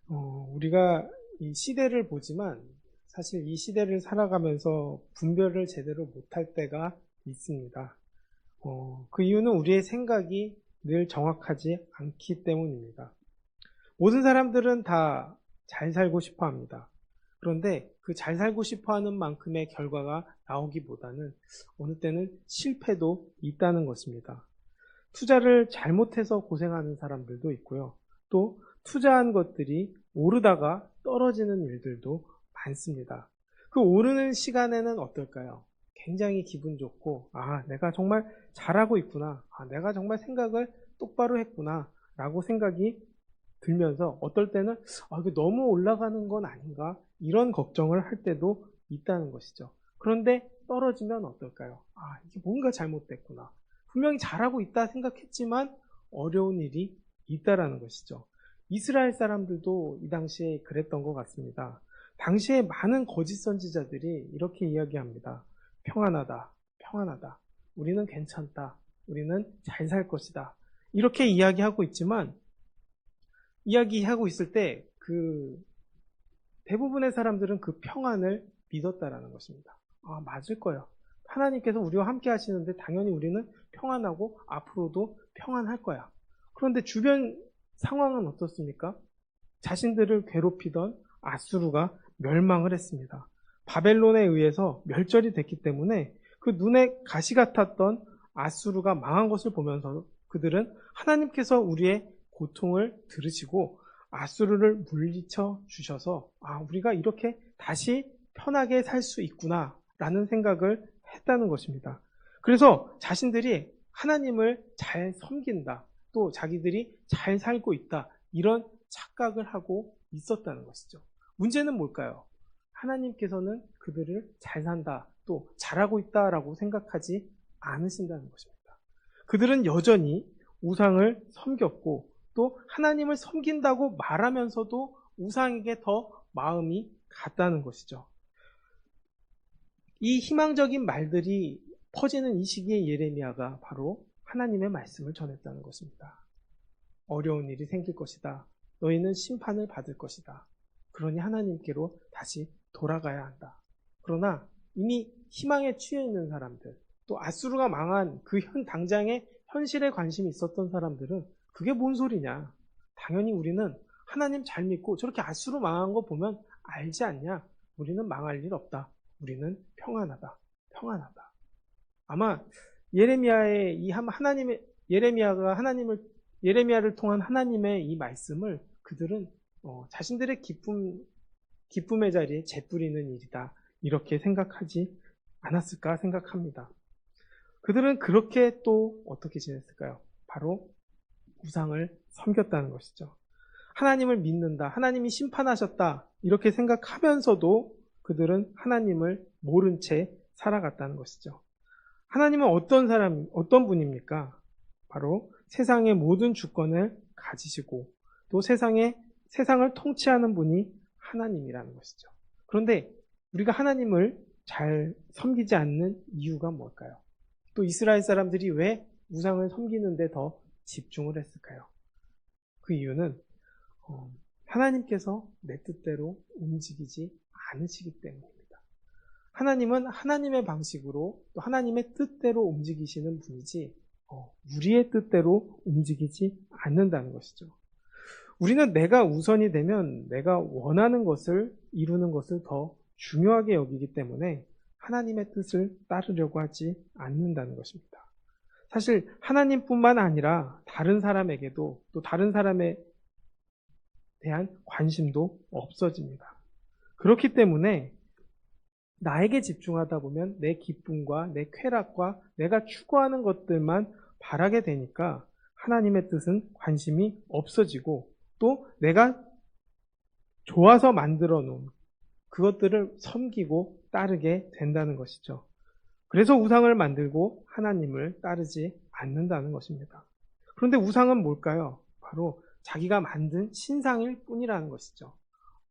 우리가 이 시대를 보지만 사실 이 시대를 살아가면서 분별을 제대로 못할 때가 있습니다. 그 이유는 우리의 생각이 늘 정확하지 않기 때문입니다. 모든 사람들은 다 잘 살고 싶어 합니다. 그런데 그 잘 살고 싶어 하는 만큼의 결과가 나오기보다는 어느 때는 실패도 있다는 것입니다. 투자를 잘못해서 고생하는 사람들도 있고요. 또 투자한 것들이 오르다가 떨어지는 일들도 많습니다. 그 오르는 시간에는 어떨까요? 굉장히 기분 좋고, 내가 정말 잘하고 있구나. 내가 정말 생각을 똑바로 했구나. 라고 생각이 들면서 어떨 때는 이게 너무 올라가는 건 아닌가? 이런 걱정을 할 때도 있다는 것이죠. 그런데 떨어지면 어떨까요? 이게 뭔가 잘못됐구나. 분명히 잘하고 있다 생각했지만 어려운 일이 있다라는 것이죠. 이스라엘 사람들도 이 당시에 그랬던 것 같습니다. 당시에 많은 거짓 선지자들이 이렇게 이야기합니다. 평안하다, 평안하다. 우리는 괜찮다. 우리는 잘 살 것이다. 이렇게 이야기하고 있지만 이야기하고 있을 때 대부분의 사람들은 그 평안을 믿었다라는 것입니다. 맞을 거야. 하나님께서 우리와 함께 하시는데 당연히 우리는 평안하고 앞으로도 평안할 거야. 그런데 주변 상황은 어떻습니까? 자신들을 괴롭히던 아수르가 멸망을 했습니다. 바벨론에 의해서 멸절이 됐기 때문에 그 눈에 가시 같았던 아수르가 망한 것을 보면서 그들은 하나님께서 우리의 고통을 들으시고 아수르를 물리쳐 주셔서 우리가 이렇게 다시 편하게 살 수 있구나 라는 생각을 했다는 것입니다. 그래서 자신들이 하나님을 잘 섬긴다, 또 자기들이 잘 살고 있다, 이런 착각을 하고 있었다는 것이죠. 문제는 뭘까요? 하나님께서는 그들을 잘 산다, 또 잘하고 있다라고 생각하지 않으신다는 것입니다. 그들은 여전히 우상을 섬겼고 또 하나님을 섬긴다고 말하면서도 우상에게 더 마음이 갔다는 것이죠. 이 희망적인 말들이 퍼지는 이 시기에 예레미야가 바로 하나님의 말씀을 전했다는 것입니다. 어려운 일이 생길 것이다. 너희는 심판을 받을 것이다. 그러니 하나님께로 다시 돌아가야 한다. 그러나 이미 희망에 취해 있는 사람들, 또 아수르가 망한 그 당장의 현실에 관심이 있었던 사람들은 그게 뭔 소리냐. 당연히 우리는 하나님 잘 믿고 저렇게 아수르 망한 거 보면 알지 않냐. 우리는 망할 일 없다. 우리는 평안하다. 평안하다. 아마 예레미야의 예레미야를 통한 하나님의 이 말씀을 그들은 자신들의 기쁨의 자리에 재뿌리는 일이다. 이렇게 생각하지 않았을까 생각합니다. 그들은 그렇게 또 어떻게 지냈을까요? 바로 우상을 섬겼다는 것이죠. 하나님을 믿는다. 하나님이 심판하셨다. 이렇게 생각하면서도 그들은 하나님을 모른 채 살아갔다는 것이죠. 하나님은 어떤 분입니까? 바로 세상의 모든 주권을 가지시고 또 세상을 통치하는 분이 하나님이라는 것이죠. 그런데 우리가 하나님을 잘 섬기지 않는 이유가 뭘까요? 또 이스라엘 사람들이 왜 우상을 섬기는데 더 집중을 했을까요? 그 이유는 하나님께서 내 뜻대로 움직이지 않으시기 때문입니다. 하나님은 하나님의 방식으로 또 하나님의 뜻대로 움직이시는 분이지 우리의 뜻대로 움직이지 않는다는 것이죠. 우리는 내가 우선이 되면 내가 원하는 것을 이루는 것을 더 중요하게 여기기 때문에 하나님의 뜻을 따르려고 하지 않는다는 것입니다. 사실 하나님뿐만 아니라 다른 사람에게도 또 다른 사람에 대한 관심도 없어집니다. 그렇기 때문에 나에게 집중하다 보면 내 기쁨과 내 쾌락과 내가 추구하는 것들만 바라게 되니까 하나님의 뜻은 관심이 없어지고 또 내가 좋아서 만들어 놓은 그것들을 섬기고 따르게 된다는 것이죠. 그래서 우상을 만들고 하나님을 따르지 않는다는 것입니다. 그런데 우상은 뭘까요? 바로 자기가 만든 신상일 뿐이라는 것이죠.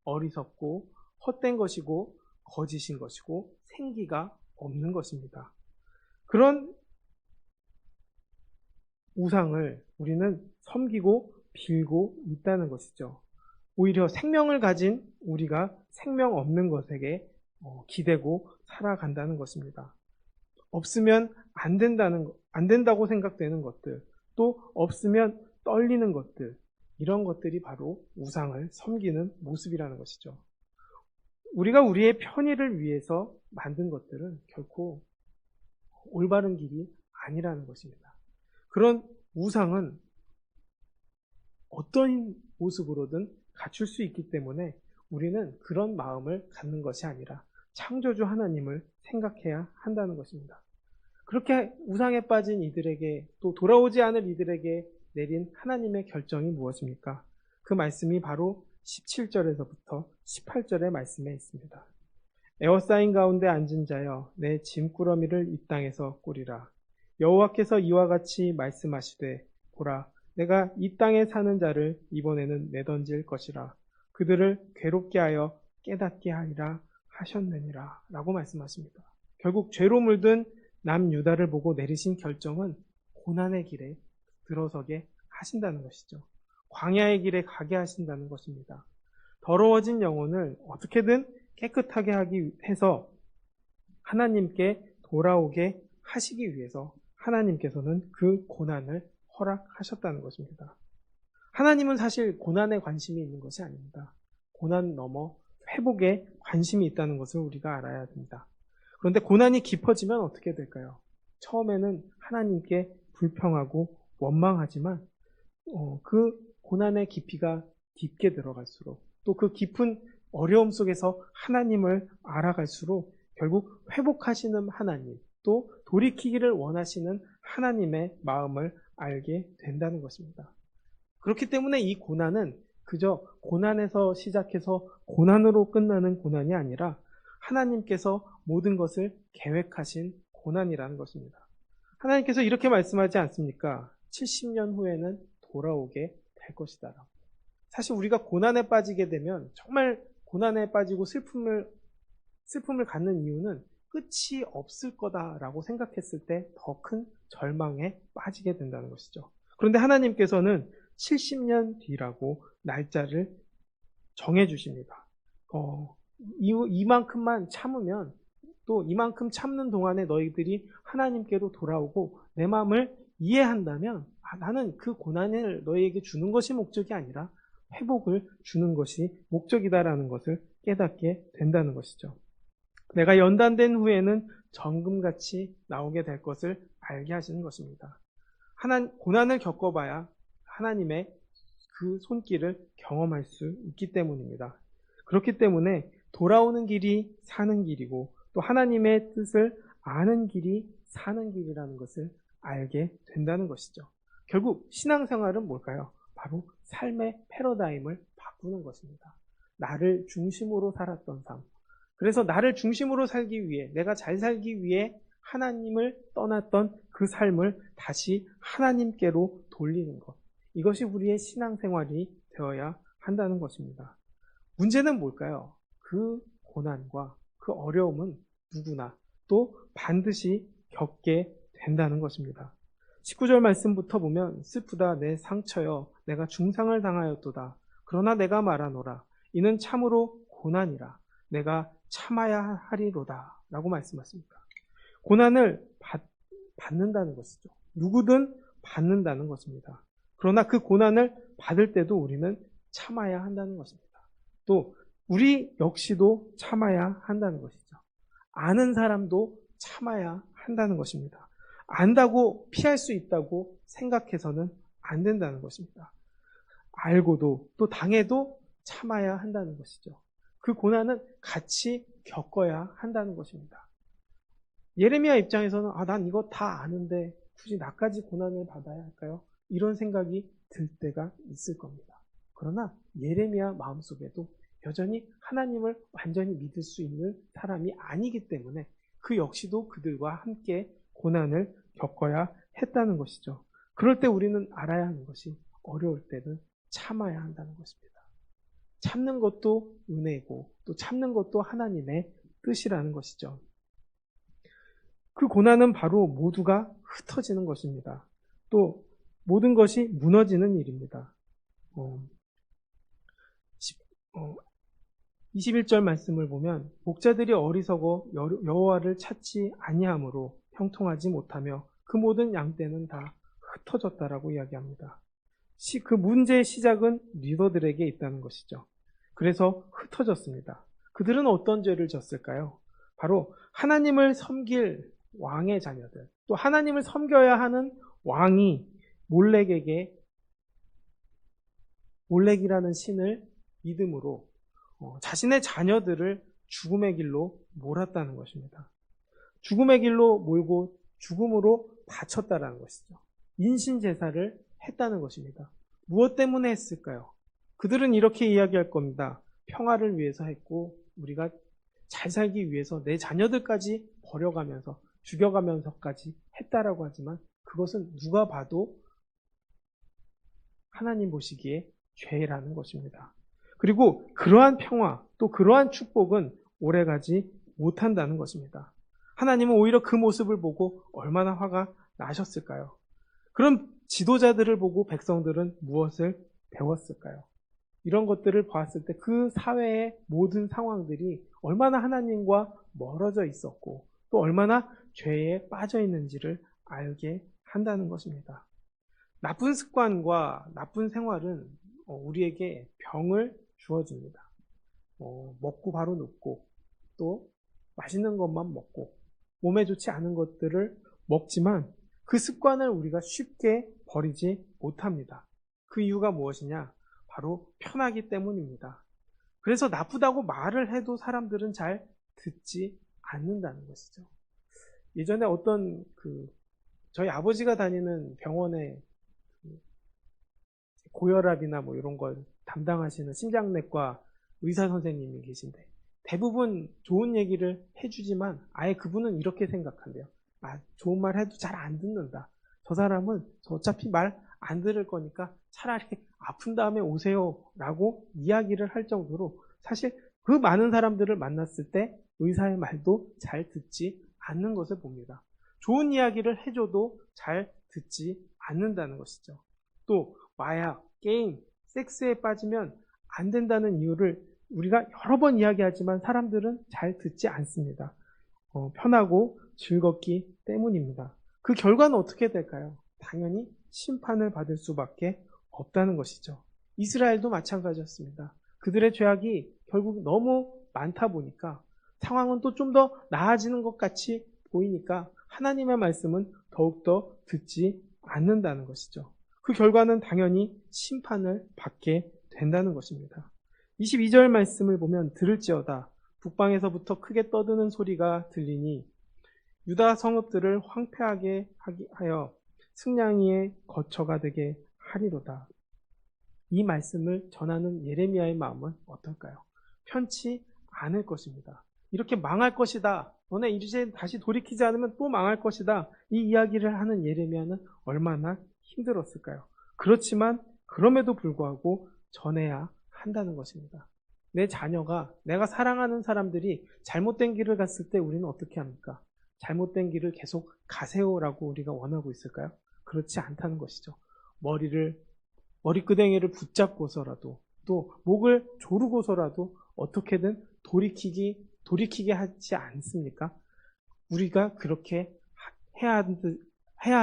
어리석고 헛된 것이고 거짓인 것이고 생기가 없는 것입니다. 그런 우상을 우리는 섬기고 빌고 있다는 것이죠. 오히려 생명을 가진 우리가 생명 없는 것에게 기대고 살아간다는 것입니다. 없으면 안 된다고 생각되는 것들, 또 없으면 떨리는 것들, 이런 것들이 바로 우상을 섬기는 모습이라는 것이죠. 우리가 우리의 편의를 위해서 만든 것들은 결코 올바른 길이 아니라는 것입니다. 그런 우상은 어떤 모습으로든 갖출 수 있기 때문에 우리는 그런 마음을 갖는 것이 아니라 창조주 하나님을 생각해야 한다는 것입니다. 그렇게 우상에 빠진 이들에게, 또 돌아오지 않을 이들에게 내린 하나님의 결정이 무엇입니까? 그 말씀이 바로 17절에서부터 18절의 말씀에 있습니다. 에워싸인 가운데 앉은 자여, 내 짐꾸러미를 이 땅에서 꾸리라. 여호와께서 이와 같이 말씀하시되, 보라, 내가 이 땅에 사는 자를 이번에는 내던질 것이라. 그들을 괴롭게 하여 깨닫게 하리라 하셨느니라. 라고 말씀하십니다. 결국 죄로 물든 남유다를 보고 내리신 결정은 고난의 길에 들어서게 하신다는 것이죠. 광야의 길에 가게 하신다는 것입니다. 더러워진 영혼을 어떻게든 깨끗하게 하기 해서 하나님께 돌아오게 하시기 위해서 하나님께서는 그 고난을 허락하셨다는 것입니다. 하나님은 사실 고난에 관심이 있는 것이 아닙니다. 고난 넘어 회복에 관심이 있다는 것을 우리가 알아야 됩니다. 그런데 고난이 깊어지면 어떻게 될까요? 처음에는 하나님께 불평하고 원망하지만 그 고난의 깊이가 깊게 들어갈수록, 또 그 깊은 어려움 속에서 하나님을 알아갈수록 결국 회복하시는 하나님, 또 돌이키기를 원하시는 하나님의 마음을 알게 된다는 것입니다. 그렇기 때문에 이 고난은 그저 고난에서 시작해서 고난으로 끝나는 고난이 아니라 하나님께서 모든 것을 계획하신 고난이라는 것입니다. 하나님께서 이렇게 말씀하지 않습니까? 70년 후에는 돌아오게 될 것이다. 사실 우리가 고난에 빠지게 되면, 정말 고난에 빠지고 슬픔을 갖는 이유는 끝이 없을 거다라고 생각했을 때 더 큰 절망에 빠지게 된다는 것이죠. 그런데 하나님께서는 70년 뒤라고 날짜를 정해주십니다. 이만큼만 참으면, 또 이만큼 참는 동안에 너희들이 하나님께로 돌아오고 내 마음을 이해한다면 나는 그 고난을 너희에게 주는 것이 목적이 아니라 회복을 주는 것이 목적이다라는 것을 깨닫게 된다는 것이죠. 내가 연단된 후에는 정금같이 나오게 될 것을 알게 하시는 것입니다. 고난을 겪어봐야 하나님의 그 손길을 경험할 수 있기 때문입니다. 그렇기 때문에 돌아오는 길이 사는 길이고, 또 하나님의 뜻을 아는 길이 사는 길이라는 것을 알게 된다는 것이죠. 결국 신앙생활은 뭘까요? 바로 삶의 패러다임을 바꾸는 것입니다. 나를 중심으로 살았던 삶. 그래서 나를 중심으로 살기 위해, 내가 잘 살기 위해 하나님을 떠났던 그 삶을 다시 하나님께로 돌리는 것. 이것이 우리의 신앙생활이 되어야 한다는 것입니다. 문제는 뭘까요? 그 고난과 그 어려움은 누구나 또 반드시 겪게 된다는 것입니다. 19절 말씀부터 보면, 슬프다 내 상처여, 내가 중상을 당하였도다. 그러나 내가 말하노라, 이는 참으로 고난이라. 내가 참아야 하리로다. 라고 말씀하십니다. 고난을 받는다는 것이죠. 누구든 받는다는 것입니다. 그러나 그 고난을 받을 때도 우리는 참아야 한다는 것입니다. 또 우리 역시도 참아야 한다는 것이죠. 아는 사람도 참아야 한다는 것입니다. 안다고 피할 수 있다고 생각해서는 안 된다는 것입니다. 알고도 또 당해도 참아야 한다는 것이죠. 그 고난은 같이 겪어야 한다는 것입니다. 예레미야 입장에서는 난 이거 다 아는데 굳이 나까지 고난을 받아야 할까요? 이런 생각이 들 때가 있을 겁니다. 그러나 예레미야 마음속에도 여전히 하나님을 완전히 믿을 수 있는 사람이 아니기 때문에 그 역시도 그들과 함께 고난을 겪어야 했다는 것이죠. 그럴 때 우리는 알아야 하는 것이, 어려울 때는 참아야 한다는 것입니다. 참는 것도 은혜고, 또 참는 것도 하나님의 뜻이라는 것이죠. 그 고난은 바로 모두가 흩어지는 것입니다. 또 모든 것이 무너지는 일입니다. 21절 말씀을 보면 목자들이 어리석어 여호와를 찾지 아니하므로 형통하지 못하며 그 모든 양떼는 다 흩어졌다라고 이야기합니다. 그 문제의 시작은 리더들에게 있다는 것이죠. 그래서 흩어졌습니다. 그들은 어떤 죄를 졌을까요? 바로 하나님을 섬길 왕의 자녀들, 또 하나님을 섬겨야 하는 왕이 몰렉이라는 신을 믿음으로 자신의 자녀들을 죽음의 길로 몰았다는 것입니다. 죽음의 길로 몰고 죽음으로 바쳤다라는 것이죠. 인신제사를 했다는 것입니다. 무엇 때문에 했을까요? 그들은 이렇게 이야기할 겁니다. 평화를 위해서 했고 우리가 잘 살기 위해서 내 자녀들까지 버려가면서 죽여가면서까지 했다라고 하지만 그것은 누가 봐도 하나님 보시기에 죄라는 것입니다. 그리고 그러한 평화 또 그러한 축복은 오래가지 못한다는 것입니다. 하나님은 오히려 그 모습을 보고 얼마나 화가 나셨을까요? 그럼 지도자들을 보고 백성들은 무엇을 배웠을까요? 이런 것들을 봤을 때 그 사회의 모든 상황들이 얼마나 하나님과 멀어져 있었고 또 얼마나 죄에 빠져 있는지를 알게 한다는 것입니다. 나쁜 습관과 나쁜 생활은 우리에게 병을 주어줍니다. 먹고 바로 눕고 또 맛있는 것만 먹고 몸에 좋지 않은 것들을 먹지만 그 습관을 우리가 쉽게 버리지 못합니다. 그 이유가 무엇이냐? 바로 편하기 때문입니다. 그래서 나쁘다고 말을 해도 사람들은 잘 듣지 않는다는 것이죠. 예전에 어떤 저희 아버지가 다니는 병원에 고혈압이나 뭐 이런 걸 담당하시는 심장내과 의사 선생님이 계신데 대부분 좋은 얘기를 해주지만 아예 그분은 이렇게 생각한대요. 좋은 말 해도 잘 안 듣는다. 저 사람은 어차피 말 안 들을 거니까 차라리 아픈 다음에 오세요 라고 이야기를 할 정도로 사실 그 많은 사람들을 만났을 때 의사의 말도 잘 듣지 않는 것을 봅니다. 좋은 이야기를 해줘도 잘 듣지 않는다는 것이죠. 또 마약, 게임, 섹스에 빠지면 안 된다는 이유를 우리가 여러 번 이야기하지만 사람들은 잘 듣지 않습니다. 편하고 즐겁기 때문입니다. 그 결과는 어떻게 될까요? 당연히 심판을 받을 수밖에 없다는 것이죠. 이스라엘도 마찬가지였습니다. 그들의 죄악이 결국 너무 많다 보니까 상황은 또 좀 더 나아지는 것 같이 보이니까 하나님의 말씀은 더욱더 듣지 않는다는 것이죠. 그 결과는 당연히 심판을 받게 된다는 것입니다. 22절 말씀을 보면 들을지어다 북방에서부터 크게 떠드는 소리가 들리니 유다 성읍들을 황폐하게 하여 승냥이의 거처가 되게 하리로다. 이 말씀을 전하는 예레미야의 마음은 어떨까요? 편치 않을 것입니다. 이렇게 망할 것이다. 너네 이제 다시 돌이키지 않으면 또 망할 것이다. 이 이야기를 하는 예레미야는 얼마나 힘들었을까요? 그렇지만 그럼에도 불구하고 전해야 한다는 것입니다. 내 자녀가 내가 사랑하는 사람들이 잘못된 길을 갔을 때 우리는 어떻게 합니까? 잘못된 길을 계속 가세요라고 우리가 원하고 있을까요? 그렇지 않다는 것이죠. 머리끄댕이를 붙잡고서라도 또 목을 조르고서라도 어떻게든 돌이키게 하지 않습니까? 우리가 그렇게 해야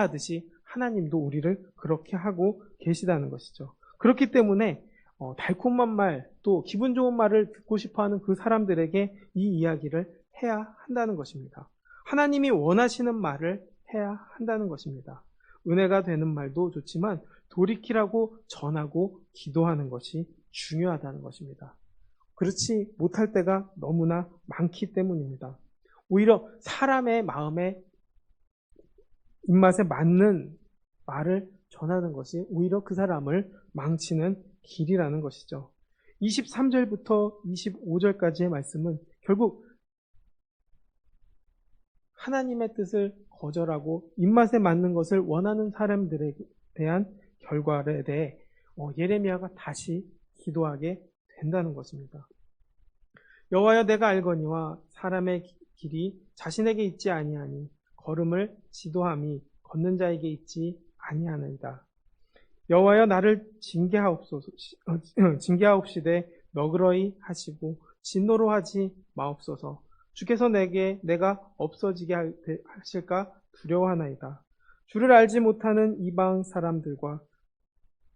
하듯이 하나님도 우리를 그렇게 하고 계시다는 것이죠. 그렇기 때문에 달콤한 말, 또 기분 좋은 말을 듣고 싶어하는 그 사람들에게 이 이야기를 해야 한다는 것입니다. 하나님이 원하시는 말을 해야 한다는 것입니다. 은혜가 되는 말도 좋지만 돌이키라고 전하고 기도하는 것이 중요하다는 것입니다. 그렇지 못할 때가 너무나 많기 때문입니다. 오히려 사람의 마음에 입맛에 맞는 말을 전하는 것이 오히려 그 사람을 망치는 길이라는 것이죠. 23절부터 25절까지의 말씀은 결국 하나님의 뜻을 거절하고 입맛에 맞는 것을 원하는 사람들에 대한 결과에 대해 예레미야가 다시 기도하게 된다는 것입니다. 여호와여 내가 알거니와 사람의 길이 자신에게 있지 아니하니 걸음을 지도함이 걷는 자에게 있지 아니하나이다. 여호와여 나를 징계하옵시되 너그러이 하시고 진노로 하지 마옵소서. 주께서 내가 없어지게 하실까 두려워하나이다. 주를 알지 못하는 이방 사람들과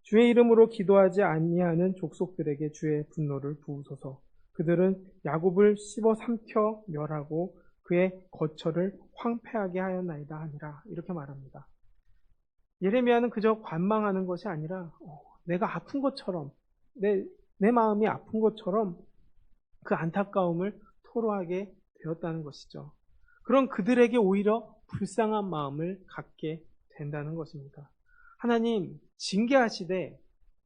주의 이름으로 기도하지 아니하는 족속들에게 주의 분노를 부으소서. 그들은 야곱을 씹어 삼켜 멸하고 그의 거처를 황폐하게 하였나이다 하니라. 이렇게 말합니다. 예레미야는 그저 관망하는 것이 아니라 내가 아픈 것처럼 내 마음이 아픈 것처럼 그 안타까움을 토로하게 되었다는 것이죠. 그런 그들에게 오히려 불쌍한 마음을 갖게 된다는 것입니다. 하나님 징계하시되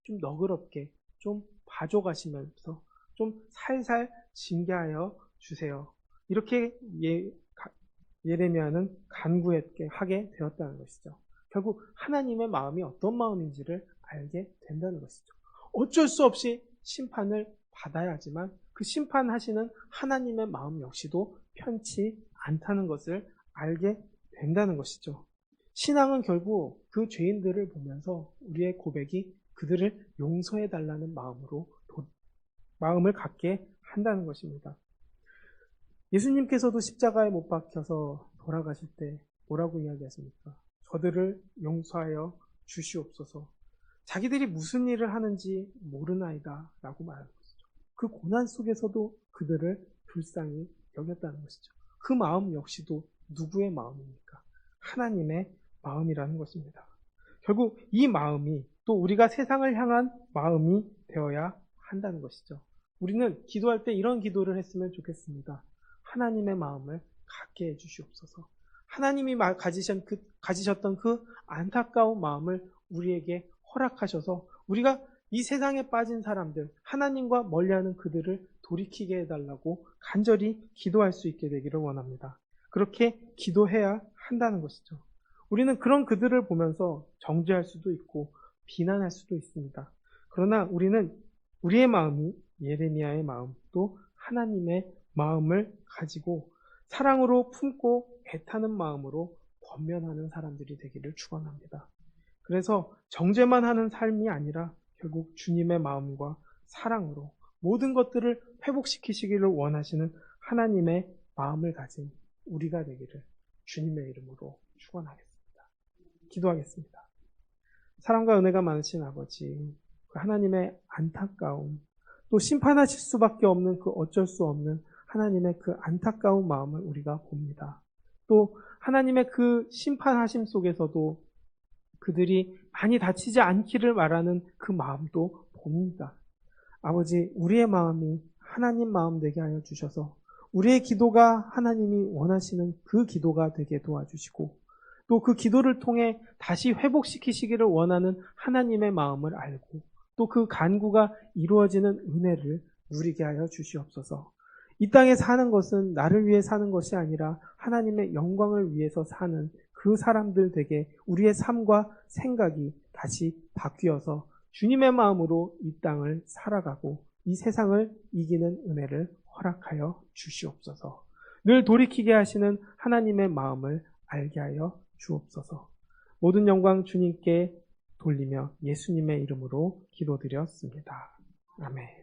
좀 너그럽게 좀 봐줘가시면서 좀 살살 징계하여 주세요. 이렇게 예레미야는 간구하게 하게 되었다는 것이죠. 결국 하나님의 마음이 어떤 마음인지를 알게 된다는 것이죠. 어쩔 수 없이 심판을 받아야 하지만 그 심판하시는 하나님의 마음 역시도 편치 않다는 것을 알게 된다는 것이죠. 신앙은 결국 그 죄인들을 보면서 우리의 고백이 그들을 용서해달라는 마음을 갖게 한다는 것입니다. 예수님께서도 십자가에 못 박혀서 돌아가실 때 뭐라고 이야기하십니까? 저들을 용서하여 주시옵소서. 자기들이 무슨 일을 하는지 모르나이다 라고 말하는 것이죠. 그 고난 속에서도 그들을 불쌍히 여겼다는 것이죠. 그 마음 역시도 누구의 마음입니까? 하나님의 마음이라는 것입니다. 결국 이 마음이 또 우리가 세상을 향한 마음이 되어야 한다는 것이죠. 우리는 기도할 때 이런 기도를 했으면 좋겠습니다. 하나님의 마음을 갖게 해주시옵소서. 하나님이 가지셨던 그 안타까운 마음을 우리에게 허락하셔서 우리가 이 세상에 빠진 사람들, 하나님과 멀리하는 그들을 돌이키게 해달라고 간절히 기도할 수 있게 되기를 원합니다. 그렇게 기도해야 한다는 것이죠. 우리는 그런 그들을 보면서 정죄할 수도 있고 비난할 수도 있습니다. 그러나 우리는 우리의 마음이 예레미야의 마음, 또 하나님의 마음을 가지고 사랑으로 품고 애타는 마음으로 권면하는 사람들이 되기를 축원합니다. 그래서 정죄만 하는 삶이 아니라 결국 주님의 마음과 사랑으로 모든 것들을 회복시키시기를 원하시는 하나님의 마음을 가진 우리가 되기를 주님의 이름으로 축원하겠습니다. 기도하겠습니다. 사랑과 은혜가 많으신 아버지, 그 하나님의 안타까움, 또 심판하실 수밖에 없는 그 어쩔 수 없는 하나님의 그 안타까운 마음을 우리가 봅니다. 또 하나님의 그 심판하심 속에서도 그들이 많이 다치지 않기를 바라는 그 마음도 봅니다. 아버지, 우리의 마음이 하나님 마음 되게 하여 주셔서 우리의 기도가 하나님이 원하시는 그 기도가 되게 도와주시고 또 그 기도를 통해 다시 회복시키시기를 원하는 하나님의 마음을 알고 또 그 간구가 이루어지는 은혜를 누리게 하여 주시옵소서. 이 땅에 사는 것은 나를 위해 사는 것이 아니라 하나님의 영광을 위해서 사는 그 사람들 되게 우리의 삶과 생각이 다시 바뀌어서 주님의 마음으로 이 땅을 살아가고 이 세상을 이기는 은혜를 허락하여 주시옵소서. 늘 돌이키게 하시는 하나님의 마음을 알게 하여 주옵소서. 모든 영광 주님께 돌리며 예수님의 이름으로 기도드렸습니다. 아멘.